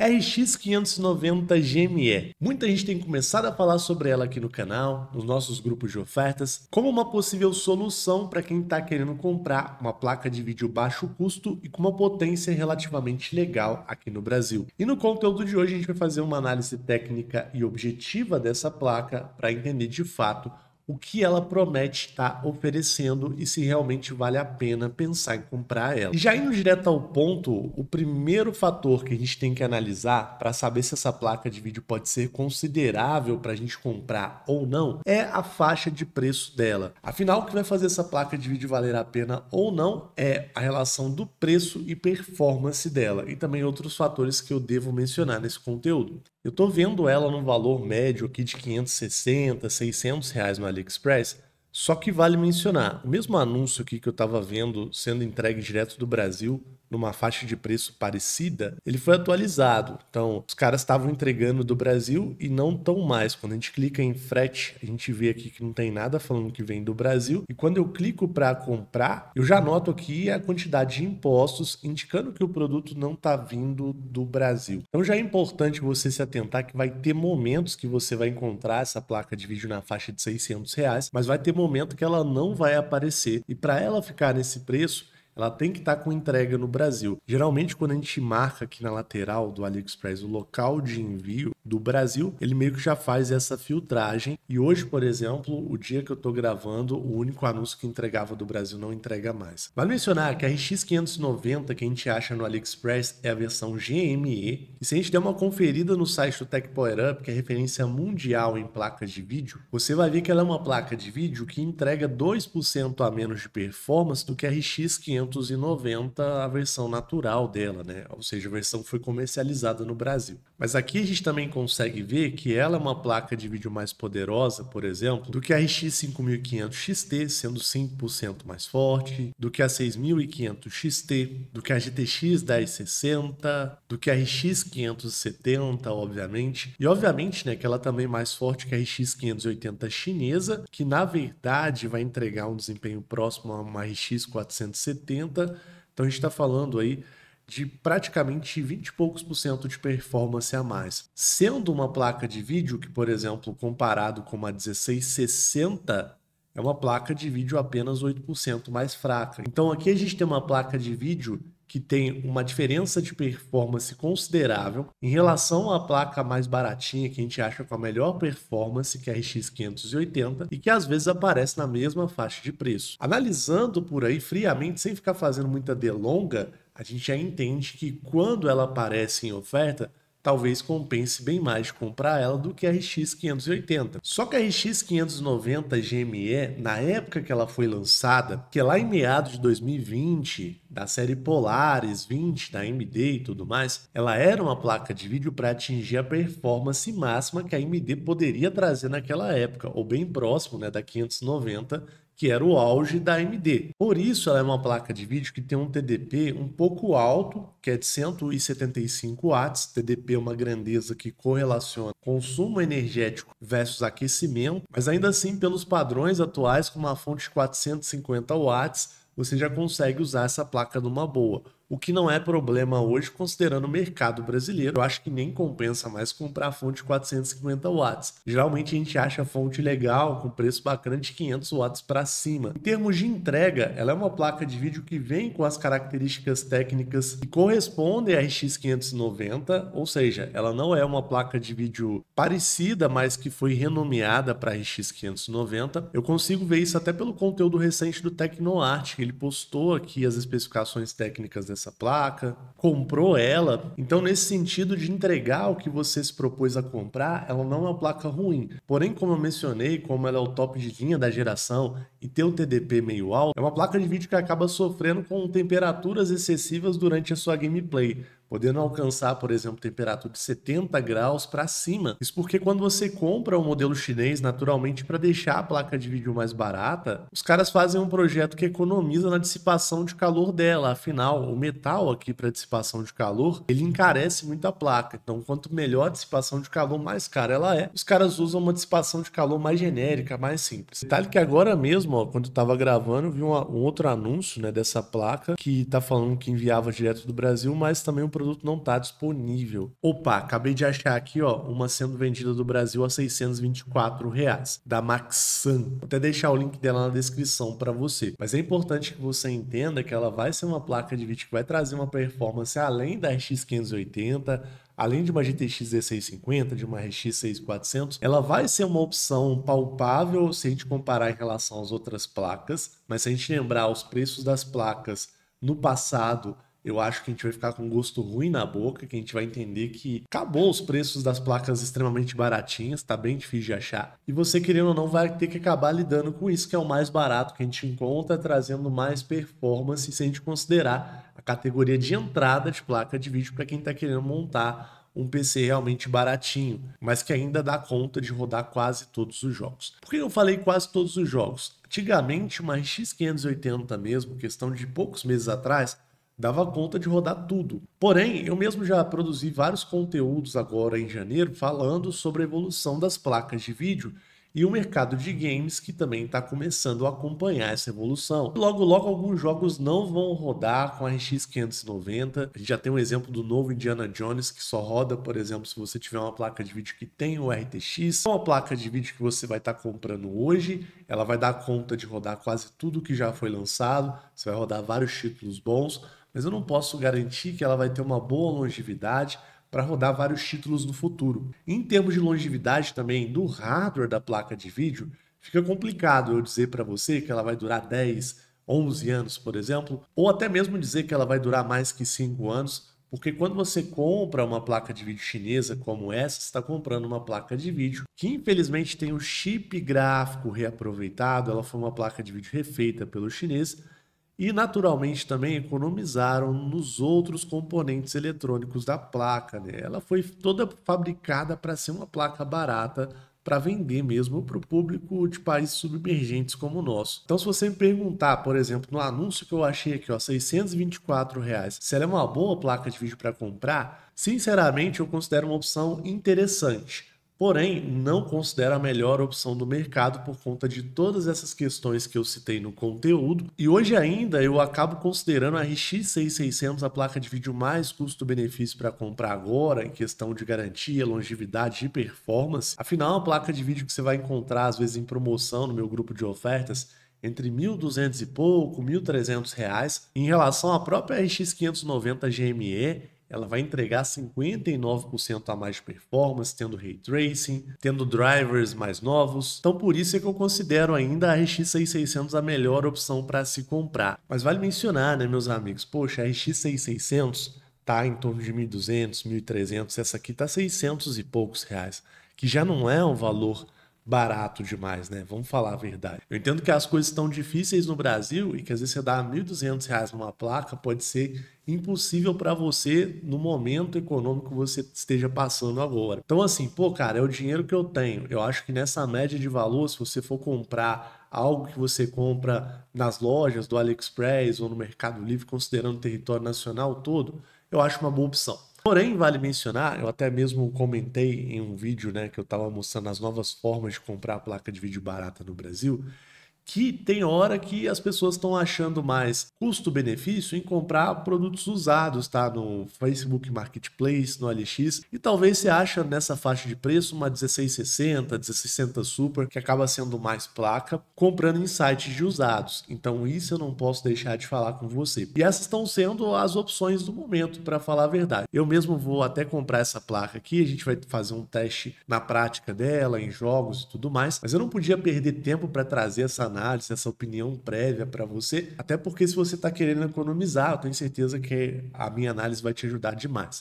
RX 590 GME. Muita gente tem começado a falar sobre ela aqui no canal, nos nossos grupos de ofertas, como uma possível solução para quem está querendo comprar uma placa de vídeo baixo custo e com uma potência relativamente legal aqui no Brasil. E no conteúdo de hoje a gente vai fazer uma análise técnica e objetiva dessa placa para entender de fato o que ela promete estar oferecendo e se realmente vale a pena pensar em comprar ela. E já indo direto ao ponto, o primeiro fator que a gente tem que analisar para saber se essa placa de vídeo pode ser considerável para a gente comprar ou não é a faixa de preço dela. Afinal, o que vai fazer essa placa de vídeo valer a pena ou não é a relação do preço e performance dela e também outros fatores que eu devo mencionar nesse conteúdo. Eu estou vendo ela no valor médio aqui de 560, 600 reais no AliExpress, só que vale mencionar, o mesmo anúncio aqui que eu estava vendo sendo entregue direto do Brasil, numa faixa de preço parecida, ele foi atualizado. Então, os caras estavam entregando do Brasil e não tão mais. Quando a gente clica em frete, a gente vê aqui que não tem nada falando que vem do Brasil. E quando eu clico para comprar, eu já noto aqui a quantidade de impostos, indicando que o produto não está vindo do Brasil. Então, já é importante você se atentar que vai ter momentos que você vai encontrar essa placa de vídeo na faixa de 600 reais, mas vai ter momento que ela não vai aparecer. E para ela ficar nesse preço, ela tem que estar com entrega no Brasil. Geralmente, quando a gente marca aqui na lateral do AliExpress o local de envio do Brasil, ele meio que já faz essa filtragem. E hoje, por exemplo, o dia que eu estou gravando, o único anúncio que entregava do Brasil não entrega mais. Vale mencionar que a RX 590 que a gente acha no AliExpress é a versão GME. E se a gente der uma conferida no site do Tech Power Up, que é referência mundial em placas de vídeo, você vai ver que ela é uma placa de vídeo que entrega 2% a menos de performance do que a RX 590, a versão natural dela, né? Ou seja, a versão que foi comercializada no Brasil. Mas aqui a gente também consegue ver que ela é uma placa de vídeo mais poderosa, por exemplo, do que a RX 5500 XT, sendo 5% mais forte, do que a 6500 XT, do que a GTX 1060, do que a RX 570, obviamente. E obviamente, né, que ela também é mais forte que a RX 580 chinesa, que na verdade vai entregar um desempenho próximo a uma RX 470. Então a gente está falando aí de praticamente 20 e poucos por cento de performance a mais. Sendo uma placa de vídeo que, por exemplo, comparado com uma 1660, é uma placa de vídeo apenas 8% mais fraca. Então aqui a gente tem uma placa de vídeo que tem uma diferença de performance considerável em relação à placa mais baratinha que a gente acha com a melhor performance, que é a RX 580, e que às vezes aparece na mesma faixa de preço. Analisando por aí friamente, sem ficar fazendo muita delonga, a gente já entende que quando ela aparece em oferta, talvez compense bem mais comprar ela do que a RX 580. Só que a RX 590 GME, na época que ela foi lançada, que é lá em meados de 2020, da série Polaris 20 da AMD e tudo mais, ela era uma placa de vídeo para atingir a performance máxima que a AMD poderia trazer naquela época, ou bem próximo, né, da 590, que era o auge da AMD. Por isso, ela é uma placa de vídeo que tem um TDP um pouco alto, que é de 175 watts. TDP é uma grandeza que correlaciona consumo energético versus aquecimento, mas ainda assim, pelos padrões atuais, com uma fonte de 450 watts, você já consegue usar essa placa numa boa. O que não é problema hoje, considerando o mercado brasileiro. Eu acho que nem compensa mais comprar a fonte 450 watts. Geralmente a gente acha a fonte legal, com preço bacana de 500 watts para cima. Em termos de entrega, ela é uma placa de vídeo que vem com as características técnicas que correspondem à RX 590, ou seja, ela não é uma placa de vídeo parecida, mas que foi renomeada para a RX 590. Eu consigo ver isso até pelo conteúdo recente do Tecnoart, que ele postou aqui as especificações técnicas dessa placa, comprou ela. Então, nesse sentido de entregar o que você se propôs a comprar, ela não é uma placa ruim. Porém, como eu mencionei, como ela é o top de linha da geração e tem o TDP meio alto, é uma placa de vídeo que acaba sofrendo com temperaturas excessivas durante a sua gameplay, podendo alcançar, por exemplo, temperatura de 70 graus para cima. Isso porque quando você compra um modelo chinês, naturalmente, para deixar a placa de vídeo mais barata, os caras fazem um projeto que economiza na dissipação de calor dela. Afinal, o metal aqui para dissipação de calor, ele encarece muito a placa. Então, quanto melhor a dissipação de calor, mais cara ela é. Os caras usam uma dissipação de calor mais genérica, mais simples. Detalhe que agora mesmo, ó, quando eu estava gravando, eu vi um outro anúncio, né, dessa placa que está falando que enviava direto do Brasil, mas também um produto não está disponível. Opa, acabei de achar aqui, ó, uma sendo vendida do Brasil a R$ 624, da Maxan. Vou até deixar o link dela na descrição para você. Mas é importante que você entenda que ela vai ser uma placa de vídeo que vai trazer uma performance além da RX 580, além de uma GTX 1650, de uma RX 6400, ela vai ser uma opção palpável se a gente comparar em relação às outras placas, mas se a gente lembrar os preços das placas no passado, eu acho que a gente vai ficar com um gosto ruim na boca, que a gente vai entender que acabou os preços das placas extremamente baratinhas, tá bem difícil de achar. E você, querendo ou não, vai ter que acabar lidando com isso, que é o mais barato que a gente encontra, trazendo mais performance, se a gente considerar a categoria de entrada de placa de vídeo para quem está querendo montar um PC realmente baratinho, mas que ainda dá conta de rodar quase todos os jogos. Por que eu falei quase todos os jogos? Antigamente, uma RX 580 mesmo, questão de poucos meses atrás, dava conta de rodar tudo. Porém, eu mesmo já produzi vários conteúdos agora em janeiro falando sobre a evolução das placas de vídeo e o mercado de games que também está começando a acompanhar essa evolução. Logo, logo alguns jogos não vão rodar com a RX 590. A gente já tem um exemplo do novo Indiana Jones que só roda, por exemplo, se você tiver uma placa de vídeo que tem o RTX. Uma placa de vídeo que você vai estar comprando hoje, ela vai dar conta de rodar quase tudo que já foi lançado. Você vai rodar vários títulos bons, mas eu não posso garantir que ela vai ter uma boa longevidade para rodar vários títulos no futuro. Em termos de longevidade também do hardware da placa de vídeo, fica complicado eu dizer para você que ela vai durar 10, 11 anos, por exemplo, ou até mesmo dizer que ela vai durar mais que 5 anos, porque quando você compra uma placa de vídeo chinesa como essa, você está comprando uma placa de vídeo que infelizmente tem o chip gráfico reaproveitado, ela foi uma placa de vídeo refeita pelo chinês, e naturalmente também economizaram nos outros componentes eletrônicos da placa, né? Ela foi toda fabricada para ser uma placa barata para vender mesmo para o público de países submergentes como o nosso. Então, se você me perguntar, por exemplo, no anúncio que eu achei aqui, ó, R$ 624, se ela é uma boa placa de vídeo para comprar, sinceramente eu considero uma opção interessante. Porém, não considero a melhor opção do mercado por conta de todas essas questões que eu citei no conteúdo. E hoje ainda eu acabo considerando a RX 6600 a placa de vídeo mais custo-benefício para comprar agora, em questão de garantia, longevidade e performance. Afinal, é uma placa de vídeo que você vai encontrar às vezes em promoção no meu grupo de ofertas entre R$ 1.200 e pouco, R$ 1.300. Em relação à própria RX 590 GME, ela vai entregar 59% a mais de performance, tendo Ray Tracing, tendo drivers mais novos. Então por isso é que eu considero ainda a RX 6600 a melhor opção para se comprar. Mas vale mencionar, né, meus amigos? Poxa, a RX 6600 tá em torno de 1.200, 1.300, essa aqui tá 600 e poucos reais, que já não é um valor barato demais, né? Vamos falar a verdade. Eu entendo que as coisas estão difíceis no Brasil e que às vezes você dá R$ 1.200 numa placa pode ser impossível para você no momento econômico que você esteja passando agora. Então assim, pô, cara, é o dinheiro que eu tenho. Eu acho que nessa média de valor, se você for comprar algo que você compra nas lojas do AliExpress ou no Mercado Livre, considerando o território nacional todo, eu acho uma boa opção. Porém, vale mencionar, eu até mesmo comentei em um vídeo, né, que eu estava mostrando as novas formas de comprar a placa de vídeo barata no Brasil, que tem hora que as pessoas estão achando mais custo-benefício em comprar produtos usados, tá? No Facebook Marketplace, no OLX, e talvez você acha nessa faixa de preço uma 1660, 1660 Super, que acaba sendo mais placa, comprando em sites de usados. Então isso eu não posso deixar de falar com você. E essas estão sendo as opções do momento, para falar a verdade. Eu mesmo vou até comprar essa placa aqui, a gente vai fazer um teste na prática dela, em jogos e tudo mais, mas eu não podia perder tempo para trazer essa análise, essa opinião prévia para você, até porque se você está querendo economizar, eu tenho certeza que a minha análise vai te ajudar demais.